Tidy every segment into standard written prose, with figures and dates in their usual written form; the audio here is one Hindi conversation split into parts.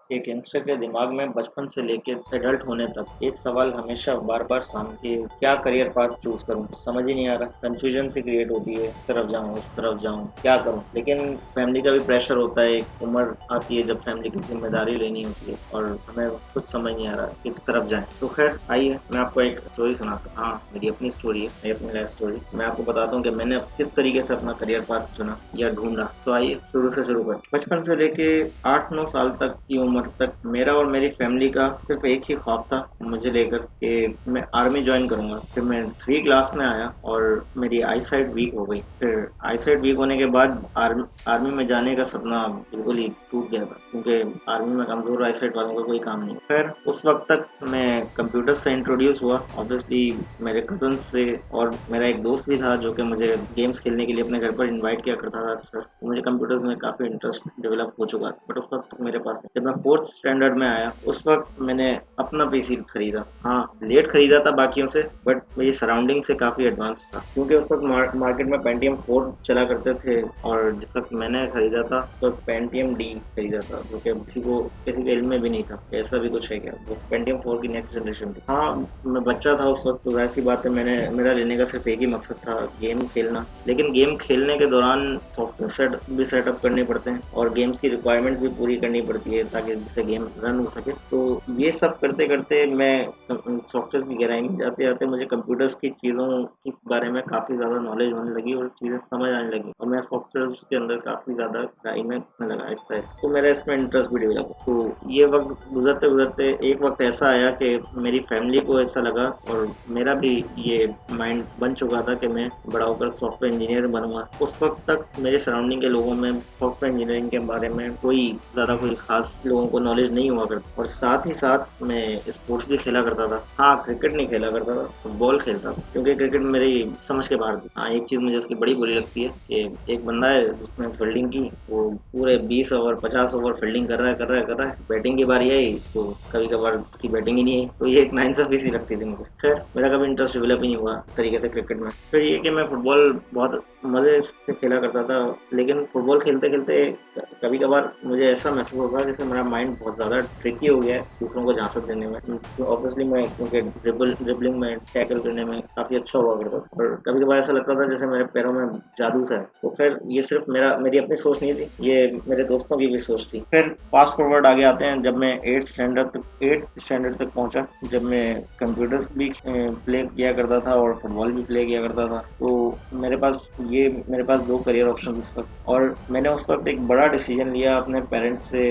एक यंगस्टर के दिमाग में बचपन से लेके एडल्ट होने तक एक सवाल हमेशा बार-बार सामने कि क्या करियर पाथ चूज़ करूँ? समझ ही नहीं आ रहा। कन्फ्यूजन सी क्रिएट होती है, इस तरफ जाऊँ, उस तरफ जाऊँ, क्या करूँ? लेकिन फैमिली का भी प्रेशर होता है, एक उम्र आती है जब फैमिली की ज़िम्मेदारी लेनी होती है और हमें कुछ समझ नहीं आ रहा कि किस तरफ जाएँ। तो ख़ैर आइए मैं आपको एक स्टोरी सुनाता हूँ। हाँ, मेरी अपनी स्टोरी है, मेरी अपनी लाइफ़ स्टोरी। मैं आपको बताता हूँ कि मैंने किस तरीके से अपना करियर पाथ चुना या ढूँढा। तो आइए शुरू से शुरू करते हैं। बचपन से लेके 8-9 साल तक की उम्र तक मेरा और मेरी फैमिली का सिर्फ एक ही ख्वाब था मुझे लेकर कि मैं आर्मी ज्वाइन करूंगा। फिर मैं 3 क्लास में आया और मेरी आई साइट वीक हो गई। फिर आई साइट वीक होने के बाद आर्मी में जाने का सपना बिल्कुल ही टूट गया था क्योंकि आर्मी में कमज़ोर आई साइट वालों का कोई काम नहीं। फिर उस वक्त तक मैं कंप्यूटर से इंट्रोड्यूस हुआ ऑब्वियसली मेरे कजन से, और मेरा एक दोस्त भी था जो कि मुझे गेम्स खेलने के लिए अपने घर पर इनवाइट किया करता था अक्सर। तो मुझे कंप्यूटर्स में काफ़ी इंटरेस्ट डेवलप हो चुका था, बट उस वक्त तक मेरे पास नहीं। जब मैं फोर्थ स्टैंडर्ड में आया उस वक्त मैंने अपना पीसी खरीदा। हाँ, लेट खरीदा था बाकियों से, बट मेरी सराउंडिंग से काफ़ी एडवांस था क्योंकि उस वक्त मार्केट में पेंटियम 4 चला करते थे और जिस वक्त मैंने खरीदा था उस वक्त पेंटियम डी खरीदा था, जो कि किसी के इल्म में भी नहीं था ऐसा भी कुछ है क्या। वो पेंटियम 4 की नेक्स्ट जनरेशन थी। हाँ, मैं बच्चा था उस वक्त, तो वैसी बात है, मेरा लेने का सिर्फ एक ही मकसद था, गेम खेलना। लेकिन गेम खेलने के दौरान सॉफ्टवेयर भी सेटअप करने पड़ते हैं और गेम्स की रिक्वायरमेंट भी पूरी करनी पड़ती है ताकि जिससे गेम रन हो सके। तो ये सब करते करते मैं सॉफ्टवेयर की गहराई में जाते जाते मुझे कंप्यूटर्स की चीज़ों के बारे में काफ़ी ज़्यादा नॉलेज होने लगी और चीज़ें समझ आने लगी और मैं सॉफ्टवेयर के अंदर काफ़ी ज़्यादा गहराई में लगा आहिस्ता आहिस्ता। तो मेरा इसमें इंटरेस्ट भी डेवलप। तो ये वक्त गुजरते गुजरते एक वक्त ऐसा आया कि मेरी फैमिली को ऐसा लगा और मेरा भी ये माइंड बन चुका था कि मैं बड़ा होकर सॉफ्टवेयर इंजीनियर बनूंगा। उस वक्त तक मेरे सराउंडिंग के लोगों में सॉफ्टवेयर इंजीनियरिंग के बारे में कोई खास लोगों को नॉलेज नहीं हुआ करता। और साथ ही साथ मैं स्पोर्ट्स भी खेला करता था। हाँ, क्रिकेट नहीं खेला करता था, फुटबॉल खेलता था क्योंकि क्रिकेट मेरी समझ के बाहर थी। हाँ, एक चीज़ मुझे उसकी बड़ी बुरी लगती है कि एक बंदा है जिसने फील्डिंग की, वो पूरे 20 ओवर 50 ओवर फील्डिंग कर रहा है, बैटिंग की बारी आई तो कभी कभार उसकी बैटिंग ही नहीं आई। तो ये एक नाइंसाफी सी लगती थी मुझे। खैर, मेरा कभी इंटरेस्ट डेवलप ही नहीं हुआ इस तरीके से क्रिकेट में। फिर ये कि मैं फुटबॉल बहुत मज़े से खेला करता था, लेकिन फुटबॉल खेलते खेलते कभी कभार मुझे ऐसा महसूस होता है जैसे मेरा माइंड बहुत ज़्यादा ट्रिकी हो गया है दूसरों को झांसा देने में। तो ऑब्वियसली मैं क्योंकि ड्रिबलिंग में टैकल करने में काफ़ी अच्छा हुआ करता था, और कभी कभार ऐसा लगता था जैसे मेरे पैरों में जादू सा है। तो फिर ये सिर्फ मेरी अपनी सोच नहीं थी, ये मेरे दोस्तों की भी सोच थी। फिर फास्ट फॉरवर्ड आगे आते हैं, जब मैं 8th स्टैंडर्ड तक पहुंचा, जब मैं कंप्यूटर्स भी प्ले किया करता था और फुटबॉल भी प्ले किया करता था। तो मेरे पास दो करियर ऑप्शन उस वक्त, और मैंने उस वक्त एक बड़ा डिसीजन लिया। अपने पेरेंट्स से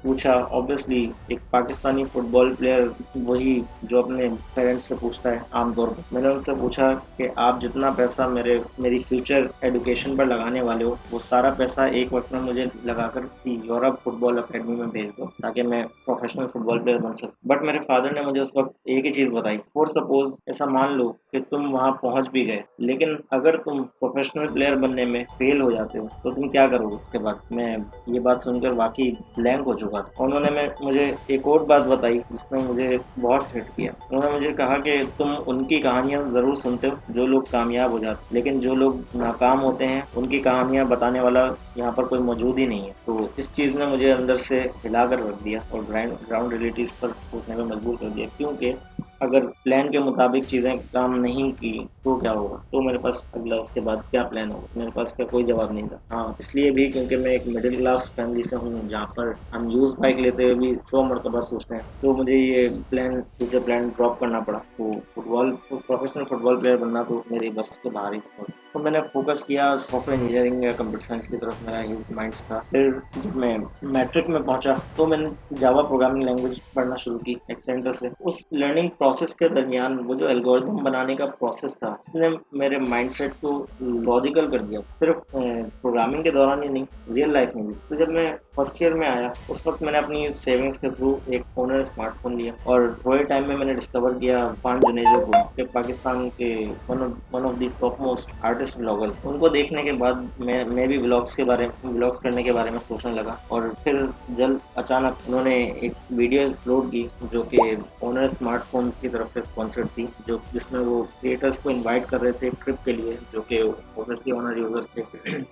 पूछा, ऑब्वियसली एक पाकिस्तानी फुटबॉल प्लेयर वही जो अपने पेरेंट्स से पूछता है आमतौर पर। मैंने उनसे पूछा कि आप जितना पैसा मेरी फ्यूचर एजुकेशन पर लगाने वाले हो, वो सारा पैसा एक वक्त में मुझे लगाकर यूरोप फुटबॉल अकेडमी में भेज दो ताकि मैं प्रोफेशनल फुटबॉल प्लेयर बन सकूं। बट मेरे फादर ने मुझे उस वक्त एक ही चीज़ बताई, फॉर सपोज ऐसा मान लो कि तुम वहां पहुंच भी गए, लेकिन अगर तुम प्रोफेशनल प्लेयर बनने में फेल हो जाते हो तो तुम क्या करोगे उसके बाद। मैं ये बात सुनकर वाकई ब्लैंक हो चुका था। उन्होंने मुझे एक और बात बताई जिसने मुझे बहुत हिट किया। उन्होंने मुझे कहा कि तुम उनकी कहानियां ज़रूर सुनते हो जो लोग कामयाब हो जाते, लेकिन जो लोग नाकाम होते हैं उनकी कहानियां बताने वाला यहाँ पर कोई मौजूद ही नहीं है। तो इस चीज़ ने मुझे अंदर से हिला कर रख दिया और ग्राउंड रियलिटीज़ पर सोचने में मजबूर कर दिया, क्योंकि अगर प्लान के मुताबिक चीज़ें काम नहीं की तो क्या होगा। तो मेरे पास अगला उसके बाद क्या प्लान होगा, मेरे पास का कोई जवाब नहीं था। हाँ, इसलिए भी क्योंकि मैं एक मिडिल क्लास फैमिली से हूँ जहाँ पर हम यूज़ बाइक लेते हुए भी 100 मरतबा सोचते हैं। तो मुझे ये फ्यूचर प्लान ड्रॉप करना पड़ा। तो प्रोफेशनल फुटबॉल प्लेयर बनना तो मेरी बस के बाहर ही था। तो मैंने फोकस किया सॉफ्टवेयर इंजीनियरिंग या कंप्यूटर साइंस की तरफ, मेरा ही माइंड था। फिर जब मैं मैट्रिक में पहुंचा तो मैंने जावा प्रोग्रामिंग लैंग्वेज पढ़ना शुरू की एक्सेंटर से। उस लर्निंग प्रोसेस के दरमियान वो जो एल्गोरिथम बनाने का प्रोसेस था उसने मेरे माइंडसेट को लॉजिकल कर दिया, सिर्फ प्रोग्रामिंग के दौरान ही नहीं, रियल लाइफ में भी। तो जब मैं फर्स्ट ईयर में आया उस वक्त मैंने अपनी सेविंग्स के थ्रू एक ओनर स्मार्टफोन लिया, और थोड़े टाइम में मैंने डिस्कवर किया पान जनेजो को, कि पाकिस्तान के one of the top most artist blogger. उनको देखने के बाद मैं भी व्लॉग्स करने के बारे में सोचने लगा। और फिर जल्द अचानक उन्होंने एक वीडियो अपलोड की जो कि ओनर स्मार्टफोन प्रोडक्शंस की तरफ से स्पॉन्सर्ड थी, जो जिसमें वो क्रिएटर्स को इनवाइट कर रहे थे ट्रिप के लिए, जो कि ऑब्वियसली ऑनर यूजर्स थे।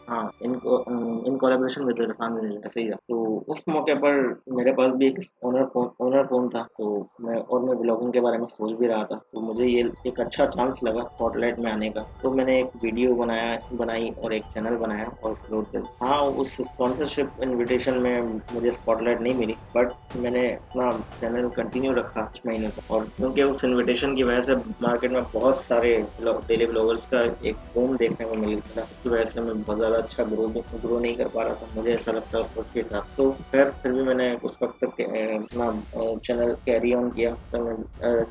हाँ, इनको इन कोलैबोरेशन विद इरफान ऐसे ही था। तो उस मौके पर मेरे पास भी एक ओनर फ़ोन था, तो मैं ब्लॉगिंग के बारे में सोच भी रहा था, तो मुझे ये एक अच्छा चांस लगा स्पॉटलाइट में आने का। तो मैंने एक वीडियो बनाई और एक चैनल बनाया और अपलोड कर। हाँ, उस स्पॉन्सरशिप इनविटेशन में मुझे स्पॉटलाइट नहीं मिली, बट मैंने अपना चैनल कंटिन्यू रखा कुछ महीने तक, और क्योंकि उस इनविटेशन की वजह से मार्केट में बहुत सारे डेली ब्लॉगर्स का एक बूम देखने को मिल गया था। इसकी वजह से मैं बहुत ज़्यादा अच्छा ग्रो नहीं कर पा रहा था, मुझे ऐसा लगता है उस वक्त के हिसाब। तो फिर भी मैंने उस वक्त तक अपना चैनल कैरी ऑन किया। तो मैं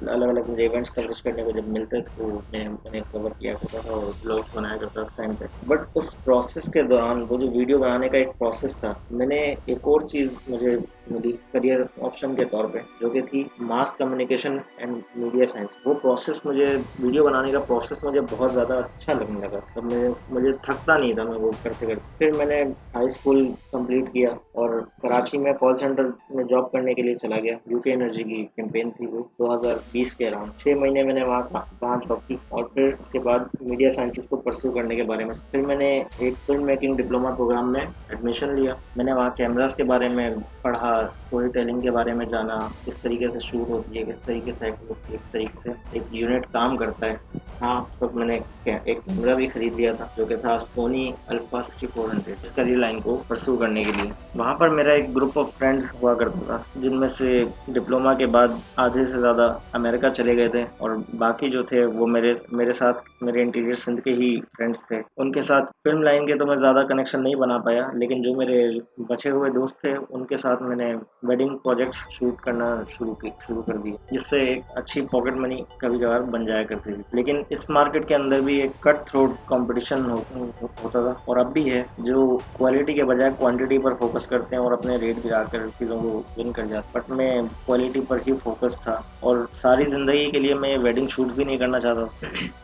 अलग अलग मुझे इवेंट्स कवरेज करने को जब मिलते थे, तो मैंने कवर किया करता था और ब्लॉग्स बनाया करता था टाइम पे। बट उस प्रोसेस के दौरान वो जो वीडियो बनाने का एक प्रोसेस था, मैंने एक और चीज़ मुझे मिली करियर ऑप्शन के तौर पे, जो कि थी mass communication and media science. वो प्रोसेस मुझे वीडियो बनाने का प्रोसेस मुझे बहुत ज़्यादा अच्छा लगने लगा। तब मुझे थकता नहीं था मैं वो करते करते। फिर मैंने हाई स्कूल कंप्लीट किया और कराची में कॉल सेंटर में जॉब करने के लिए चला गया। यूके एनर्जी की कैंपेन थी वो 2020 के अराउंड। 6 महीने मैंने वहाँ जॉब की, और फिर उसके बाद मीडिया साइंसेस को परस्यू करने के बारे में फिर मैंने एक फिल्म मेकिंग डिप्लोमा प्रोग्राम में एडमिशन लिया। मैंने वहाँ कैमरास के बारे में पढ़ा, स्टोरी टेलिंग के बारे में जाना, किस तरीके से शूट होती है, किस तरीके से एक्ट होती है, किस तरीके से एक यूनिट काम करता है। हाँ, उस वक्त मैंने एक कैमरा भी खरीद लिया था, जो कि था सोनी अल्फा 6400, इस करियर लाइन को परस्यू करने के लिए। वहाँ पर मेरा एक ग्रुप ऑफ फ्रेंड्स हुआ करता था, जिनमें से डिप्लोमा के बाद आधे से ज़्यादा अमेरिका चले गए थे, और बाकी जो थे वो मेरे साथ मेरे इंटीरियर सिंध के ही फ्रेंड्स थे। उनके साथ फिल्म लाइन के तो मैं ज़्यादा कनेक्शन नहीं बना पाया, लेकिन जो मेरे बचे हुए दोस्त थे उनके साथ मैंने वेडिंग प्रोजेक्ट्स शूट करना शुरू कर दिए, जिससे एक अच्छी पॉकेट मनी कभी कभार बन जाया करती थी। लेकिन इस मार्केट के अंदर भी एक कट थ्रोट कॉम्पिटिशन होता था, और अब भी है, जो क्वालिटी के बजाय क्वांटिटी पर फोकस करते हैं और अपने रेट गिराकर चीज़ों को विन कर जाते। बट मैं क्वालिटी पर ही फोकस था, और सारी ज़िंदगी के लिए मैं वेडिंग शूट भी नहीं करना चाहता।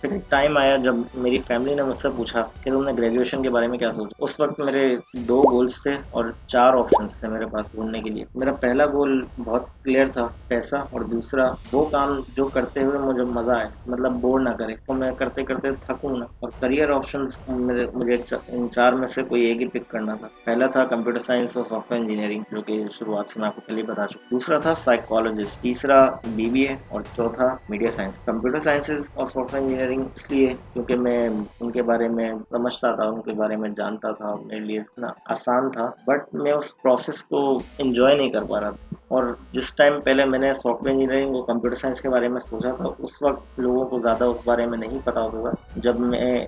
फिर एक टाइम आया जब मेरी फैमिली ने मुझसे पूछा कि तुमने ग्रेजुएशन के बारे में क्या सोचा। उस वक्त मेरे 2 गोल्स थे और 4 ऑप्शंस थे मेरे पास ढूंढने के लिए। मेरा पहला गोल बहुत क्लियर था, पैसा, और दूसरा वो काम जो करते हुए मुझे मज़ा आए, मतलब बोर ना करे, तो मैं करते करते थकूँ ना। और करियर ऑप्शंस मुझे इन 4 में से कोई एक ही पिक करना था। पहला था कंप्यूटर साइंस और सॉफ्टवेयर इंजीनियरिंग, जो कि शुरुआत से मैं आपको पहले ही बता चुका। दूसरा था साइकोलॉजिस्ट, तीसरा बीबीए, और चौथा मीडिया साइंस। कंप्यूटर साइंसेज और सॉफ्टवेयर इंजीनियरिंग इसलिए क्योंकि मैं उनके बारे में समझता था, उनके बारे में जानता था, मेरे लिए इतना आसान था, बट मैं उस प्रोसेस को एंजॉय नहीं कर पा रहा था। और जिस टाइम पहले मैंने सॉफ्टवेयर इंजीनियरिंग और कंप्यूटर साइंस के बारे में सोचा था, उस वक्त लोगों को ज़्यादा उस बारे में नहीं पता होता था। जब मैं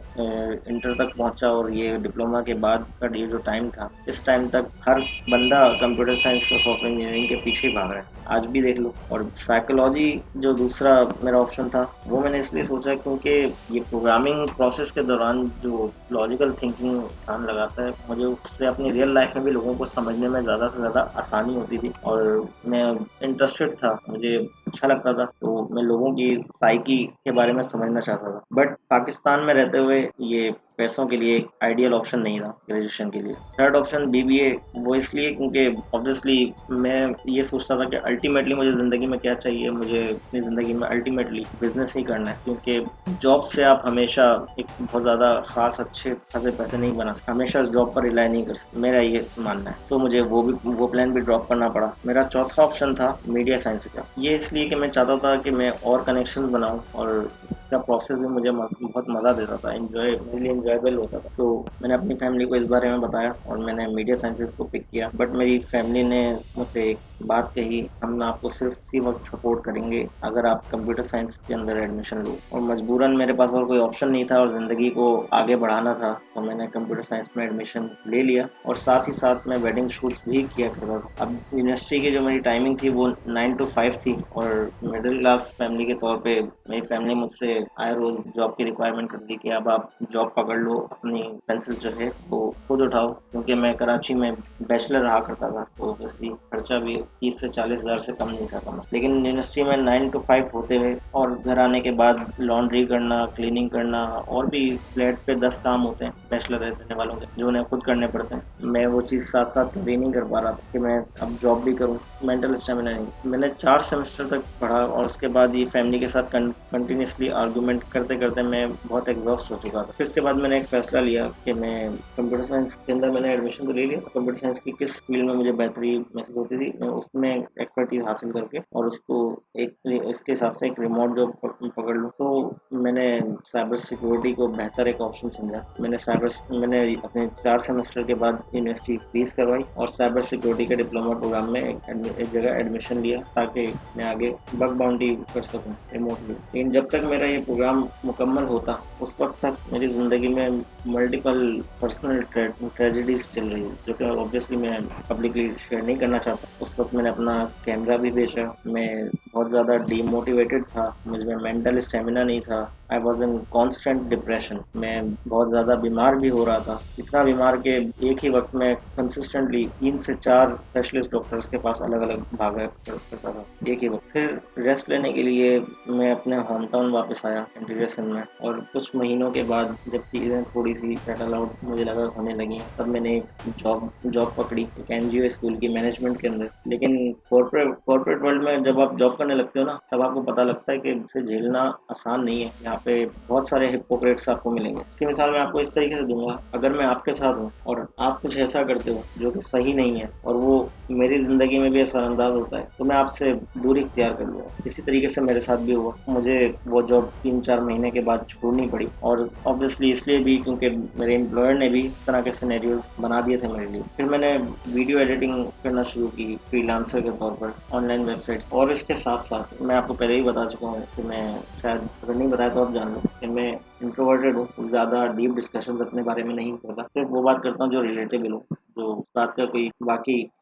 इंटर तक पहुंचा और ये डिप्लोमा के बाद का ये जो टाइम था, इस टाइम तक हर बंदा कंप्यूटर साइंस और सॉफ्टवेयर इंजीनियरिंग के पीछे ही भाग रहा है, आज भी देख लो। और साइकोलॉजी जो दूसरा मेरा ऑप्शन था, वो मैंने इसलिए सोचा क्योंकि ये प्रोग्रामिंग प्रोसेस के दौरान जो लॉजिकल थिंकिंग इंसान लगाता है, मुझे उससे अपनी रियल लाइफ में भी लोगों को समझने में ज़्यादा से ज़्यादा आसानी होती थी, और मैं इंटरेस्टेड था, मुझे अच्छा लगता था। तो मैं लोगों की साइकी के बारे में समझना चाहता था। बट पाकिस्तान में रहते हुए ये पैसों के लिए एक आइडियल ऑप्शन नहीं था ग्रेजुएशन के लिए। थर्ड ऑप्शन बीबीए, वो इसलिए क्योंकि ऑब्वियसली मैं ये सोचता था कि अल्टीमेटली मुझे ज़िंदगी में क्या चाहिए, मुझे अपनी ज़िंदगी में अल्टीमेटली बिजनेस ही करना है, क्योंकि जॉब से आप हमेशा एक बहुत ज़्यादा खास अच्छे खासे पैसे नहीं बना सकते, हमेशा जॉब पर रिलाई नहीं कर सकते, मेरा ये मानना है। तो मुझे वो प्लान भी ड्रॉप करना पड़ा। मेरा चौथा ऑप्शन था मीडिया साइंस का। ये इसलिए कि मैं चाहता था कि मैं और कनेक्शंस बनाऊं, और इसका प्रोसेस भी मुझे बहुत मज़ा देता था, मेरे लिए इंजॉयबल होता था। तो मैंने अपनी फैमिली को इस बारे में बताया और मैंने मीडिया साइंसेस को पिक किया। बट मेरी फैमिली ने मुझसे एक बात कही, हम आपको सिर्फ उसी वक्त सपोर्ट करेंगे अगर आप कंप्यूटर साइंस के अंदर एडमिशन लो। और मजबूरन मेरे पास और कोई ऑप्शन नहीं था और ज़िंदगी को आगे बढ़ाना था, तो मैंने कंप्यूटर साइंस में एडमिशन ले लिया, और साथ ही साथ मैं वेडिंग शूट भी किया करता था। अब यूनिवर्सिटी की जो मेरी टाइमिंग थी वो 9 to 5 थी, और मिडिल क्लास फैमिली के तौर पे मेरी फैमिली मुझसे आए रोज जॉब की रिक्वायरमेंट कर दी कि अब आप जॉब पकड़ लो, अपनी पेंसिल जो है वो खुद उठाओ, क्योंकि मैं कराची में बैचलर रहा करता था, तो ऑब्वियसली खर्चा भी 30 से 40 हज़ार से कम नहीं था कम। लेकिन यूनिवर्सिटी में 9 to 5 होते हुए और घर आने के बाद लॉन्ड्री करना, क्लीनिंग करना और भी फ्लैट पे 10 काम होते हैं बैचलर रहने वालों के, जो उन्हें खुद करने पड़ते हैं। मैं वो चीज़ साथ साथ कभी नहीं कर पा रहा था कि मैं अब जॉब भी करूँ, मेंटल स्टेमिना नहीं। मैंने 4 सेमेस्टर तक पढ़ा और उसके बाद ये फैमिली के साथ कंटिन्यूसली आर्गूमेंट करते करते मैं बहुत एग्जॉस्ट हो चुका था। फिर उसके बाद मैंने एक फैसला लिया कि मैं कंप्यूटर साइंस के अंदर मैंने एडमिशन तो ले लिया। कंप्यूटर साइंस की किस फील्ड में मुझे बेहतरी महसूस होती थी, मैं उसमें एक्सपर्टीज हासिल करके और उसको एक इसके हिसाब से एक रिमोट जॉब पकड़ लूँ। तो मैंने साइबर सिक्योरिटी को बेहतर एक ऑप्शन समझा। मैंने अपने 4 सेमेस्टर के बाद यूनिवर्सिटी फीस करवाई और साइबर सिक्योरिटी के डिप्लोमा प्रोग्राम में एक जगह एडमिशन लिया, ताकि मैं आगे बग बाउंड्री कर सकूं रिमोटली। लेकिन जब तक मेरा ये प्रोग्राम मुकम्मल होता, उस वक्त तक मेरी ज़िंदगी में मल्टीपल पर्सनल ट्रेजेडीज चल रही है, जो कि ऑब्वियसली मैं पब्लिकली शेयर नहीं करना चाहता। उस वक्त मैंने अपना कैमरा भी बेचा, मैं बहुत ज़्यादा डीमोटिवेटेड था, मुझमें मेंटल स्टेमिना नहीं था। I was in constant depression. मैं बहुत ज़्यादा बीमार भी हो रहा था, इतना बीमार कि एक ही वक्त में कंसिस्टेंटली 3 से 4 स्पेशलिस्ट डॉक्टर्स के पास अलग अलग भागा करता था एक ही वक्त। फिर रेस्ट लेने के लिए मैं अपने होम टाउन वापस आया इंटीग्रेशन में, और कुछ महीनों के बाद जब चीज़ें थोड़ी सी सेटल आउट मुझे लगा होने लगी, तब मैंने एक जॉब पकड़ी एक एनजीओ स्कूल की मैनेजमेंट के अंदर। लेकिन कॉर्पोरेट वर्ल्ड में जब आप जॉब करने लगते हो ना, तब आपको पता लगता है कि इसे झेलना आसान नहीं है। यहाँ पे बहुत सारे हिपोक्रेट्स आपको मिलेंगे। इसकी मिसाल मैं आपको इस तरीके से दूंगा, अगर मैं आपके साथ हूँ और आप कुछ ऐसा करते हो जो कि सही नहीं है और वो मेरी ज़िंदगी में भी असरअंदाज होता है, तो मैं आपसे दूरी इख्तियार कर लूँगा। इसी तरीके से मेरे साथ भी हुआ, मुझे वो जॉब 3-4 महीने के बाद छोड़नी पड़ी, और ऑब्वियसली इसलिए भी क्योंकि मेरे एम्प्लॉयर ने भी इस तरह के सिनेरियोज बना दिए थे मेरे लिए। फिर मैंने वीडियो एडिटिंग करना शुरू की फ्रीलांसर के तौर पर ऑनलाइन वेबसाइट। और इसके साथ साथ मैं आपको पहले ही बता चुका हूँ कि मैं, शायद अगर नहीं बताया तो आप जान लो, कि मैं इंट्रोवर्टेड हूँ, ज़्यादा डीप डिस्कशन अपने बारे में नहीं करता, सिर्फ वो बात करता हूँ जो रिलेटेबल हो, जो इस बात का कोई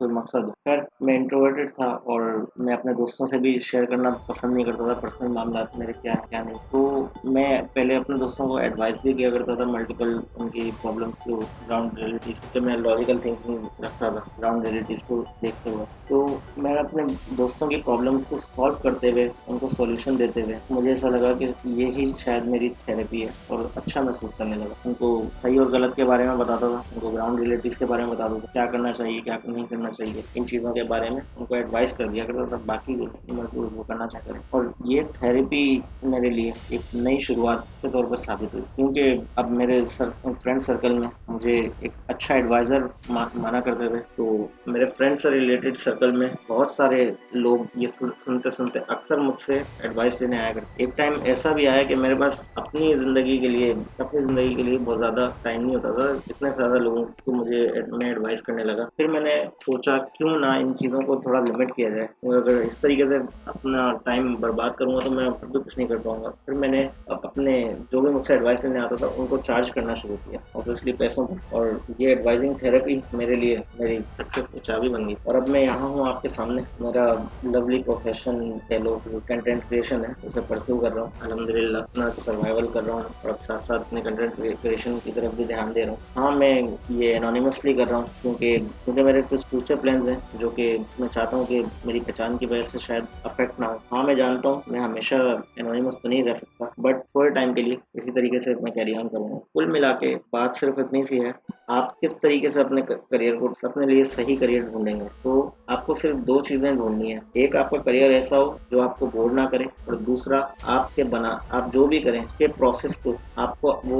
मकसद हो। खैर, मैं इंट्रोवर्टेड था और मैं अपने दोस्तों से भी शेयर करना पसंद नहीं करता था पर्सनल मामला मेरे क्या है क्या नहीं। तो मैं पहले अपने दोस्तों को एडवाइस भी किया करता था मल्टीपल उनकी प्रॉब्लम्स को ग्राउंड रियलिटीज के, मैं लॉजिकल थिंकिंग रखता था ग्राउंड रियलिटीज को देखते हुए। तो मैं अपने दोस्तों की प्रॉब्लम्स को सॉल्व करते हुए, उनको सॉल्यूशन देते हुए, मुझे ऐसा लगा कि यही शायद मेरी थेरेपी है, और अच्छा महसूस करने लगा। उनको सही और गलत के बारे में बताता था, उनको ग्राउंड रियलिटीज के बारे में बताता था, क्या करना चाहिए क्या नहीं करना चाहिए, इन चीज़ों के बारे में उनको एडवाइस कर दिया करता था। बाकी वो करना चाहते हैं, और ये थेरेपी मेरे लिए एक नई शुरुआत के तौर पर साबित हुई, क्योंकि अब मेरे फ्रेंड सर्कल में मुझे एक अच्छा एडवाइज़र माना करते थे। तो मेरे फ्रेंड से रिलेटेड सर्कल में बहुत सारे लोग ये सुनते सुनते अक्सर मुझसे एडवाइस लेने आया करते। एक टाइम ऐसा भी आया कि मेरे पास अपनी ज़िंदगी के लिए बहुत ज़्यादा टाइम नहीं होता था, इतने ज़्यादा लोगों को मैं एडवाइस करने लगा। फिर मैंने सोचा क्यों ना इन चीज़ों को थोड़ा लिमिट किया जाए, और अगर इस तरीके से अपना टाइम बर्बाद करूँगा तो मैं फिर भी कुछ नहीं कर पाऊंगा। फिर मैंने अपने जो भी मुझसे एडवाइस लेने आता था उनको चार्ज करना शुरू किया, ऑब्वियसली पैसों पर, और ये एडवाइजिंग थेरेपी मेरे लिए मेरी सक्सेस की चाबी बन गई। और अब मैं यहाँ हूँ आपके सामने, मेरा लवली प्रोफेशन कह लो, कंटेंट क्रिएशन है, उसे परस्यू कर रहा हूँ अल्हम्दुलिल्लाह, अपना सर्वाइवल कर रहा हूँ, और अब साथ साथ अपने कंटेंट क्रिएशन की तरफ भी ध्यान दे रहा हूँ। हाँ, मैं ये एनोनिमसली कर रहा हूँ क्योंकि मेरे कुछ फ्यूचर प्लान्स हैं जो कि मैं चाहता हूँ कि मेरी पहचान की वजह से शायद अफेक्ट ना हो। हाँ, मैं जानता हूँ मैं हमेशा एनोनिमस तो नहीं रह सकता, बट थोड़े टाइम के लिए इसी तरीके से मैं कैरी ऑन करूँगा। कुल मिला के बात सिर्फ इतनी सी है, आप किस तरीके से अपने करियर को, अपने लिए सही करियर ढूंढेंगे, तो आपको सिर्फ 2 चीज़ें ढूंढनी है। एक, आपका करियर ऐसा हो जो आपको बोर ना करे, और दूसरा, आप जो भी करें उसके प्रोसेस को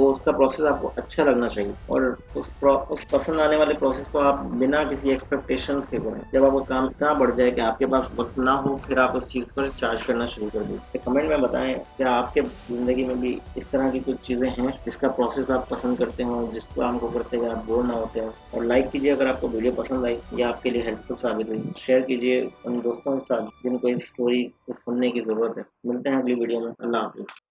उसका प्रोसेस आपको अच्छा लगना चाहिए, और उस पसंद आने वाले प्रोसेस को आप बिना किसी एक्सपेक्टेशंस के करें। जब आपका काम इतना बढ़ जाए कि आपके पास वक्त ना हो, फिर आप उस चीज़ पर चार्ज करना शुरू कर दें। कमेंट में बताएं क्या आपके ज़िंदगी में भी इस तरह की कुछ चीज़ें हैं जिसका प्रोसेस आप पसंद करते हो, जिसको आपको करते हुए आप बोर ना होते हो। और लाइक कीजिए अगर आपको वीडियो पसंद आई या आपके लिए हेल्पफुल साबित हुई। शेयर कीजिए उन दोस्तों के साथ जिनको इस स्टोरी को सुनने की ज़रूरत है। मिलते हैं अगली वीडियो में। अल्लाह हाफिज़।